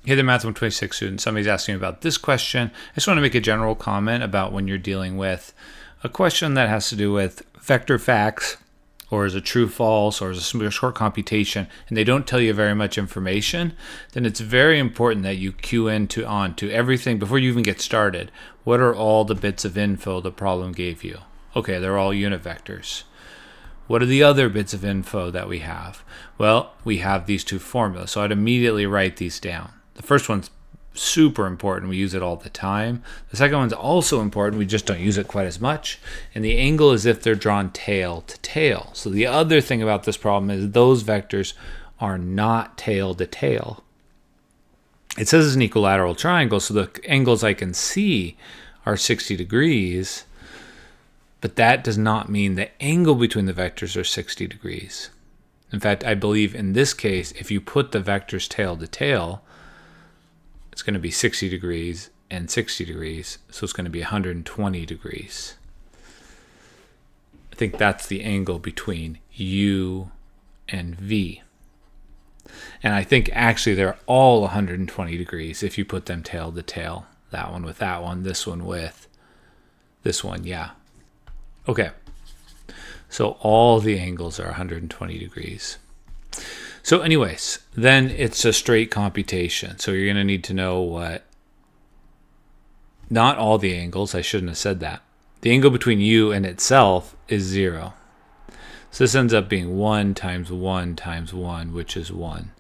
Hey there, Math 126 students. Somebody's asking about this question. I just want to make a general comment about when you're dealing with a question that has to do with vector facts, or is a true false, or is a short computation, and they don't tell you very much information, then it's very important that you cue on to everything before you even get started. What are all the bits of info the problem gave you? Okay, they're all unit vectors. What are the other bits of info that we have? Well, we have these two formulas, so I'd immediately write these down. The first one's super important. We use it all the time. The second one's also important. We just don't use it quite as much. And the angle is if they're drawn tail to tail. So the other thing about this problem is those vectors are not tail to tail. It says it's an equilateral triangle, so the angles I can see are 60 degrees, but that does not mean the angle between the vectors are 60 degrees. In fact, I believe in this case, if you put the vectors tail to tail, it's going to be 60 degrees and 60 degrees, so it's going to be 120 degrees. I think that's the angle between U and V. And I think actually they're all 120 degrees if you put them tail to tail. That one with that one, this one with this one, yeah. Okay, so all the angles are 120 degrees. So anyways, then it's a straight computation. So you're going to need to know what, not all the angles, I shouldn't have said that. The angle between U and itself is 0. So this ends up being 1 times 1 times 1, which is 1.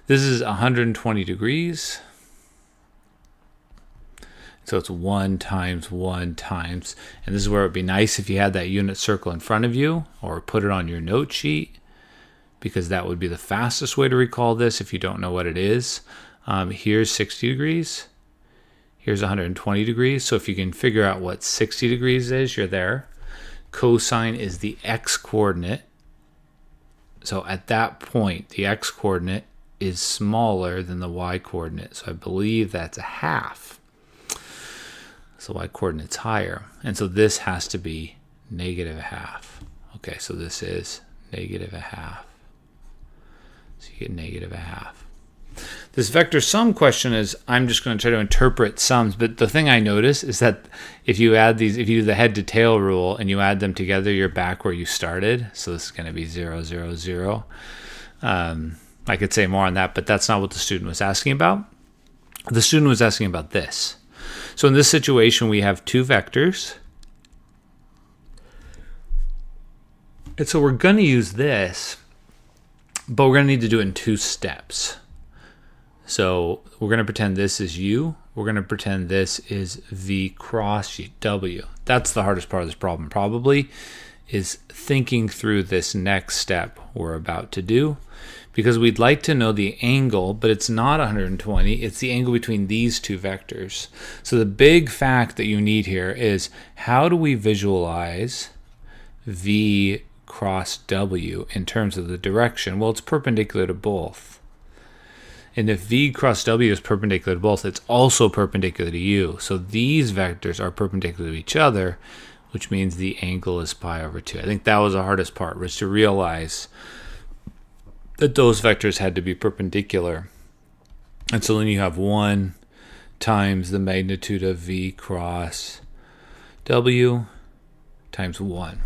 This is 120 degrees. So it's 1 times 1 times, and this is where it would be nice if you had that unit circle in front of you or put it on your note sheet, because that would be the fastest way to recall this if you don't know what it is. Here's 60 degrees. Here's 120 degrees. So if you can figure out what 60 degrees is, you're there. Cosine is the x-coordinate. So at that point, the x-coordinate is smaller than the y-coordinate. So I believe that's a half. So y-coordinate's higher. And so this has to be negative a half. Okay, so this is negative a half. So you get negative a half. This vector sum question is, I'm just going to try to interpret sums, but the thing I notice is that if you add these, if you do the head to tail rule and you add them together, you're back where you started. So this is going to be 0, 0, 0. I could say more on that, but that's not what the student was asking about. The student was asking about this. So in this situation, we have two vectors. And so we're going to use this, but we're going to need to do it in 2 steps. So we're going to pretend this is U. We're going to pretend this is V cross W. That's the hardest part of this problem, probably, is thinking through this next step we're about to do, because we'd like to know the angle, but it's not 120. It's the angle between these two vectors. So the big fact that you need here is, how do we visualize V cross W in terms of the direction? Well, it's perpendicular to both. And if V cross W is perpendicular to both, it's also perpendicular to U. So these vectors are perpendicular to each other, which means the angle is pi over 2. I think that was the hardest part, was to realize that those vectors had to be perpendicular. And so then you have 1 times the magnitude of V cross W times 1.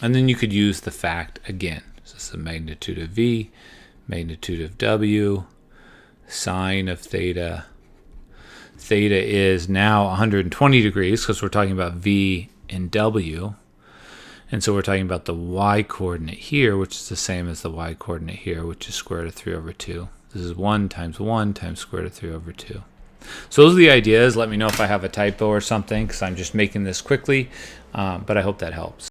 And then you could use the fact again. So it's the magnitude of V, magnitude of W, sine of theta. Theta is now 120 degrees because we're talking about V and W. And so we're talking about the y-coordinate here, which is the same as the y-coordinate here, which is square root of 3 over 2. This is 1 times square root of 3 over 2. So those are the ideas. Let me know if I have a typo or something, because I'm just making this quickly, but I hope that helps.